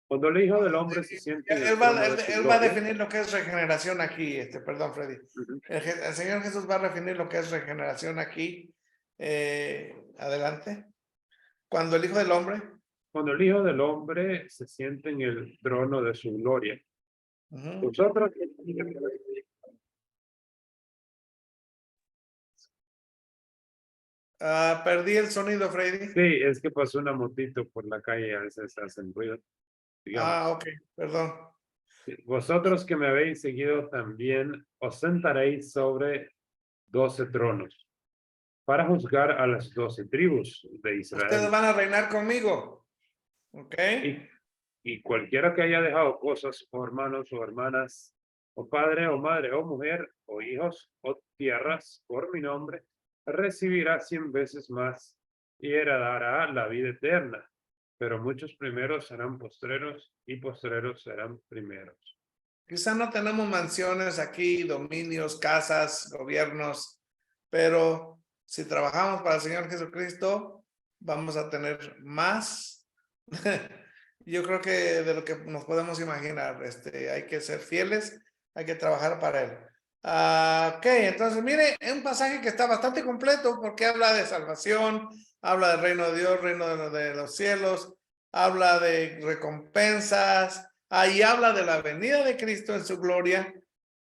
cuando el Hijo del Hombre se siente en el Él va, trono de su él va a gloria, definir lo que es regeneración aquí, perdón, Freddy. ujú, El Señor Jesús va a definir lo que es regeneración aquí. Adelante. Cuando el Hijo del Hombre. cuando el Hijo del Hombre se siente en el trono de su gloria, Ujú. vosotros. Perdí el sonido, Freddy. Sí, es que pasó una motito por la calle y a veces hacen ruido. Digamos. Ok, perdón. Vosotros que me habéis seguido también os sentaréis sobre 12 tronos para juzgar a las 12 tribus de Ustedes Israel. van a reinar conmigo. Ok. Y cualquiera que haya dejado cosas o hermanos o hermanas, o padre o madre o mujer o hijos o tierras por mi nombre, recibirá 100 veces más y heredará la vida eterna. Pero muchos primeros serán postreros y postreros serán primeros. Quizá no tenemos mansiones aquí, dominios, casas, gobiernos, pero si trabajamos para el Señor Jesucristo, vamos a tener más. Yo creo que de lo que nos podemos imaginar, hay que ser fieles, hay que trabajar para Él. Ok, entonces mire, es un pasaje que está bastante completo porque habla de salvación, habla del reino de Dios, reino de los cielos, habla de recompensas, ahí habla de la venida de Cristo en su gloria,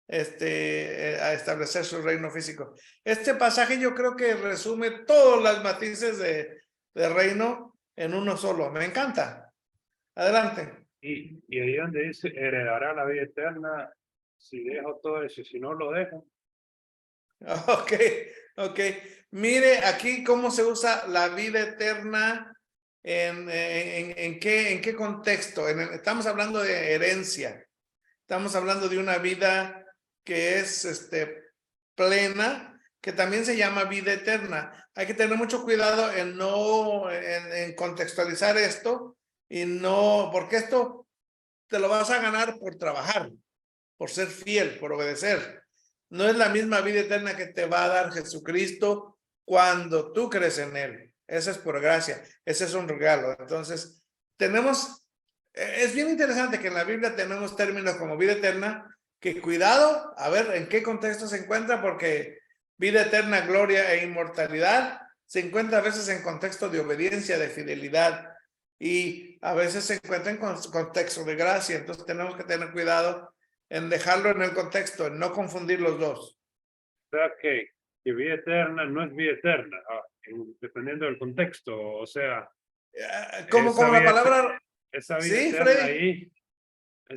a establecer su reino físico. Este pasaje yo creo que resume todos los matices de reino en uno solo. Me encanta. Adelante. Y ahí donde dice, heredará la vida eterna, si dejo todo eso, si no lo dejo. Ok. Mire aquí cómo se usa la vida eterna, en qué contexto. Estamos hablando de herencia. Estamos hablando de una vida que es plena, que también se llama vida eterna. Hay que tener mucho cuidado en no en contextualizar esto y no, porque esto te lo vas a ganar por trabajar, por ser fiel, por obedecer. No es la misma vida eterna que te va a dar Jesucristo cuando tú crees en Él. Esa es por gracia, ese es un regalo. Entonces, es bien interesante que en la Biblia tenemos términos como vida eterna, que cuidado, a ver en qué contexto se encuentra, porque vida eterna, gloria e inmortalidad se encuentra a veces en contexto de obediencia, de fidelidad, y a veces se encuentra en contexto de gracia. Entonces tenemos que tener cuidado en dejarlo en el contexto, en no confundir los dos. O sea que vida eterna no es vida eterna, dependiendo del contexto. O sea, Como la palabra, esa vida sí, eterna Freddy, ahí.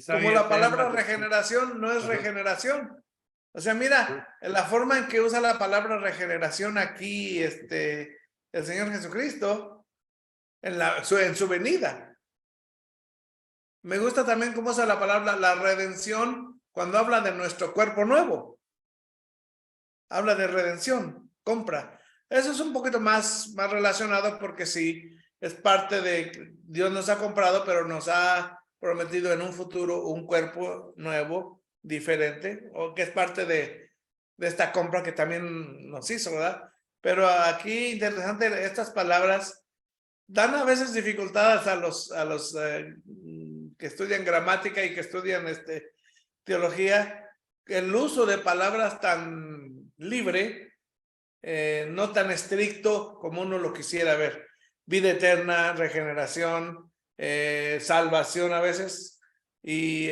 como la palabra regeneración no es regeneración. O sea, mira, en la forma en que usa la palabra regeneración aquí, el Señor Jesucristo, en su venida. Me gusta también cómo usa la palabra la redención cuando habla de nuestro cuerpo nuevo. Habla de redención, compra. Eso es un poquito más relacionado porque sí, es parte de Dios nos ha comprado, pero nos ha prometido en un futuro un cuerpo nuevo, diferente, o que es parte de esta compra que también nos hizo, ¿verdad? Pero aquí interesante estas palabras dan a veces dificultades a los que estudian gramática y que estudian teología, el uso de palabras tan libre, no tan estricto como uno lo quisiera ver. Vida eterna, regeneración, salvación a veces y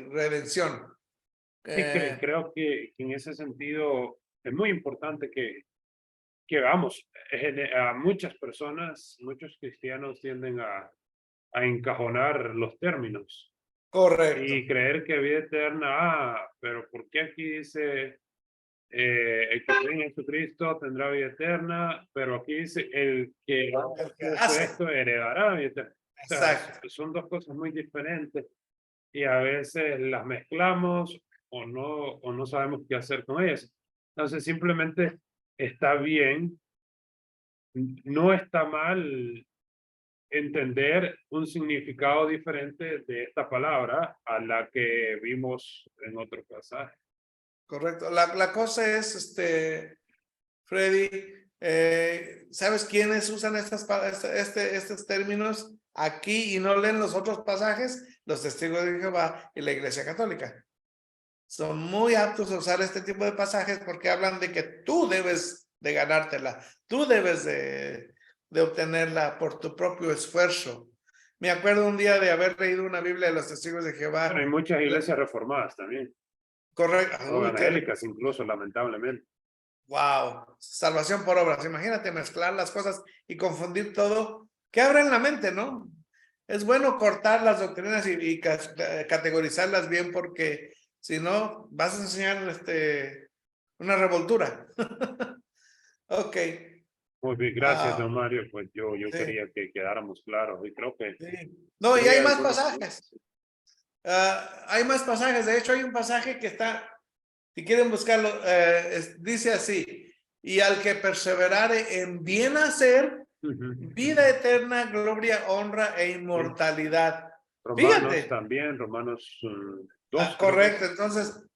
redención. Sí, creo que en ese sentido es muy importante que vamos, a muchas personas, muchos cristianos tienden a encajonar los términos Correcto. y creer que vida eterna, pero ¿por qué aquí dice el que cree en Jesucristo tendrá vida eterna, pero aquí dice el que El que hace hace. esto heredará vida eterna? O sea, Exacto. son dos cosas muy diferentes y a veces las mezclamos o no sabemos qué hacer con ellas. Entonces simplemente está bien, no está mal entender un significado diferente de esta palabra a la que vimos en otro pasaje. Correcto. La cosa es, Freddy, ¿sabes quiénes usan estos términos aquí y no leen los otros pasajes? Los testigos de Jehová y la Iglesia Católica. Son muy aptos a usar este tipo de pasajes porque hablan de que tú debes de ganártela, tú debes de obtenerla por tu propio esfuerzo. Me acuerdo un día de haber leído una Biblia de los testigos de Jehová. Pero hay muchas iglesias reformadas también. Correcto. O evangélicas incluso, lamentablemente. Wow, salvación por obras. Imagínate mezclar las cosas y confundir todo. Que abren la mente, ¿no? Es bueno cortar las doctrinas y categorizarlas bien porque si no vas a enseñar una revoltura. Ok. Muy bien, gracias, don Ah, Mario. Pues yo sí, quería que quedáramos claros y creo que sí. No, y sí hay más algunos pasajes. Hay más pasajes. De hecho, hay un pasaje que está, si quieren buscarlo, dice así: y al que perseverare en bien hacer, vida eterna, gloria, honra e inmortalidad. Romanos Fíjate. también, Romanos 2, creo que Correcto. es. Entonces,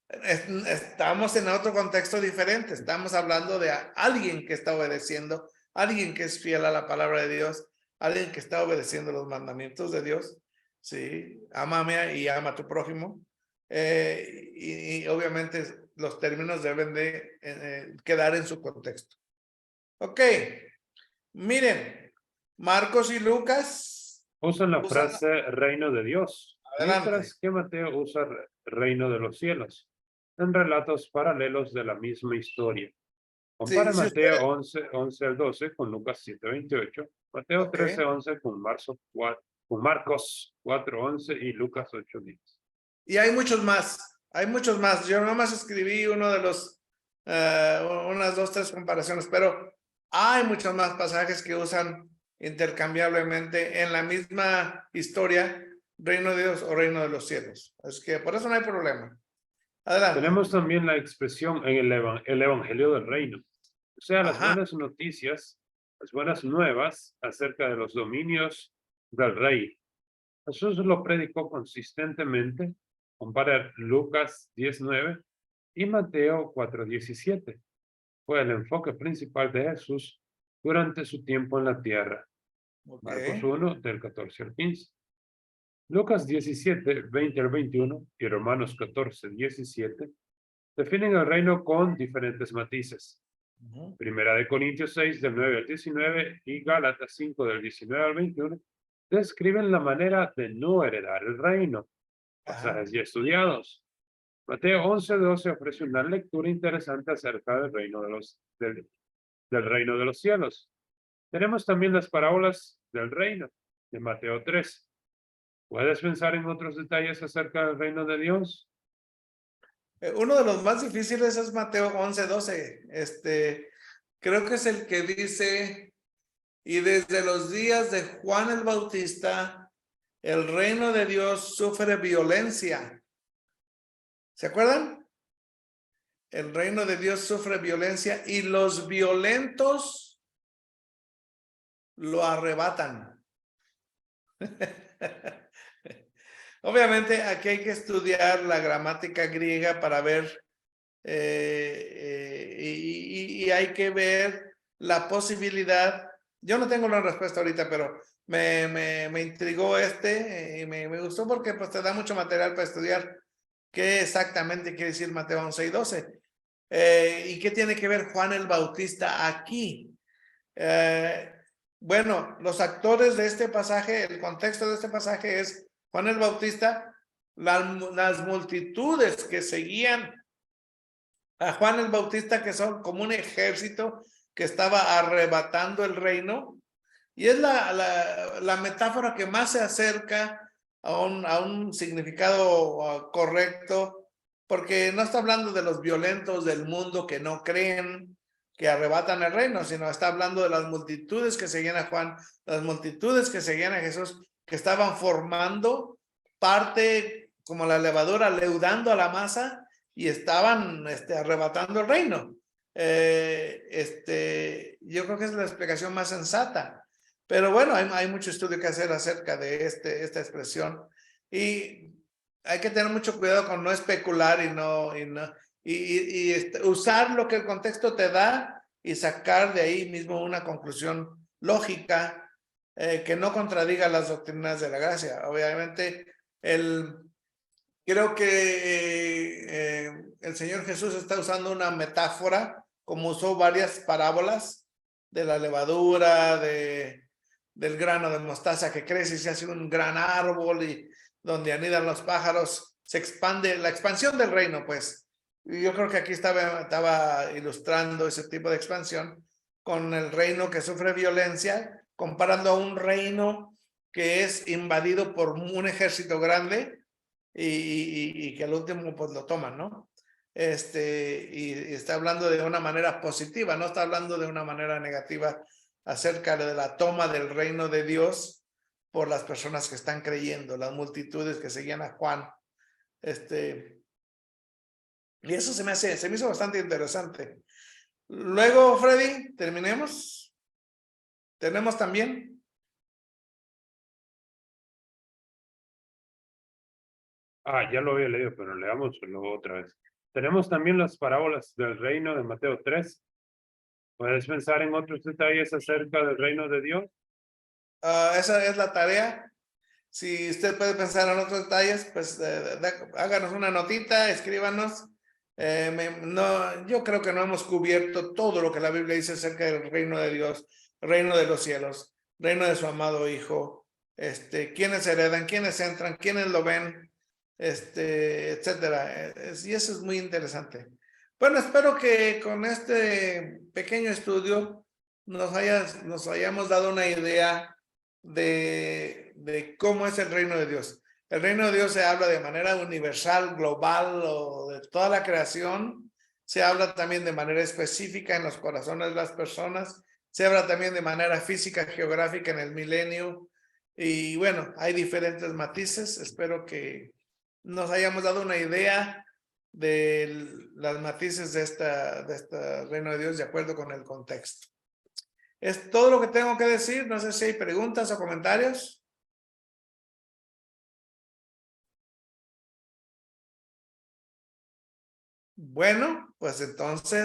estamos en otro contexto diferente. Estamos hablando de alguien que está obedeciendo, alguien que es fiel a la palabra de Dios, alguien que está obedeciendo los mandamientos de Dios. Sí, ámame y ama a tu prójimo. Y obviamente los términos deben de quedar en su contexto. Ok, miren, Marcos y Lucas Usan la usan. frase reino de Dios, Adelante. mientras que Mateo usa reino de los cielos, en relatos paralelos de la misma historia. Compara Sí, sí, Mateo usted. 11 al 12 con Lucas 7:28, Mateo Ok. 13:11 con Marcos 4:11 y Lucas 8:10. Y hay muchos más, hay muchos más. Yo nomás escribí uno de unas 2, 3 comparaciones, pero hay muchos más pasajes que usan intercambiablemente en la misma historia, reino de Dios o reino de los cielos. Es que por eso no hay problema. Adelante. Tenemos también la expresión en el Evangelio del Reino, o sea, las Ajá. buenas noticias, las buenas nuevas acerca de los dominios del Rey. Jesús lo predicó consistentemente. Compara Lucas 10:9 y Mateo 4:17. Fue el enfoque principal de Jesús durante su tiempo en la tierra. Ok. Marcos 1, del 14 al 15. Lucas 17, 20 al 21 y Romanos 14, 17 definen el reino con diferentes matices. Ujú. Primera de Corintios 6, del 9 al 19 y Gálatas 5, del 19 al 21 describen la manera de no heredar el reino. Ajá. Pasajes ya estudiados. Mateo 11:12 ofrece una lectura interesante acerca del reino del reino de los cielos. Tenemos también las parábolas del reino de Mateo 3. ¿Puedes pensar en otros detalles acerca del reino de Dios? Uno de los más difíciles es Mateo 11:12. Creo que es el que dice: y desde los días de Juan el Bautista, el reino de Dios sufre violencia. ¿Se acuerdan? El reino de Dios sufre violencia y los violentos lo arrebatan. Obviamente aquí hay que estudiar la gramática griega para ver y hay que ver la posibilidad Yo no tengo una respuesta ahorita, pero me intrigó y me gustó porque pues te da mucho material para estudiar qué exactamente quiere decir Mateo 11 y 12. ¿Y qué tiene que ver Juan el Bautista aquí? Bueno, los actores de este pasaje, el contexto de este pasaje es Juan el Bautista, las multitudes que seguían a Juan el Bautista, que son como un ejército que estaba arrebatando el reino, y es la metáfora que más se acerca a un significado correcto, porque no está hablando de los violentos del mundo que no creen, que arrebatan el reino, sino está hablando de las multitudes que seguían a Juan, las multitudes que seguían a Jesús, que estaban formando parte como la levadura, leudando a la masa y estaban arrebatando el reino. Yo creo que es la explicación más sensata. Pero bueno, hay mucho estudio que hacer acerca de esta expresión y hay que tener mucho cuidado con no especular y usar lo que el contexto te da y sacar de ahí mismo una conclusión lógica que no contradiga las doctrinas de la gracia. Obviamente, creo que el Señor Jesús está usando una metáfora, como usó varias parábolas de la levadura, del grano de mostaza que crece y se hace un gran árbol y donde anidan los pájaros, se expande, la expansión del reino, pues. Y yo creo que aquí estaba ilustrando ese tipo de expansión con el reino que sufre violencia, comparando a un reino que es invadido por un ejército grande y que al último pues lo toman, ¿no? Y está hablando de una manera positiva, no está hablando de una manera negativa acerca de la toma del reino de Dios por las personas que están creyendo, las multitudes que seguían a Juan. Y eso se me hizo bastante interesante. Luego, Freddy, terminemos. Tenemos también. Ya lo había leído, pero leámoslo otra vez. Tenemos también las parábolas del reino de Mateo 3. ¿Puedes pensar en otros detalles acerca del reino de Dios? Esa es la tarea. Si usted puede pensar en otros detalles, pues háganos una notita, escríbanos. Yo creo que no hemos cubierto todo lo que la Biblia dice acerca del reino de Dios, reino de los cielos, reino de su amado Hijo, quiénes heredan, quiénes entran, quiénes lo ven, etcétera. Y eso es muy interesante. Bueno, espero que con este pequeño estudio nos hayamos dado una idea de cómo es el reino de Dios. El reino de Dios se habla de manera universal, global o de toda la creación. Se habla también de manera específica en los corazones de las personas. Se habla también de manera física, geográfica en el milenio. Y bueno, hay diferentes matices. Espero que nos hayamos dado una idea de las matices de este reino de Dios de acuerdo con el contexto. Es todo lo que tengo que decir. No sé si hay preguntas o comentarios. Bueno, pues entonces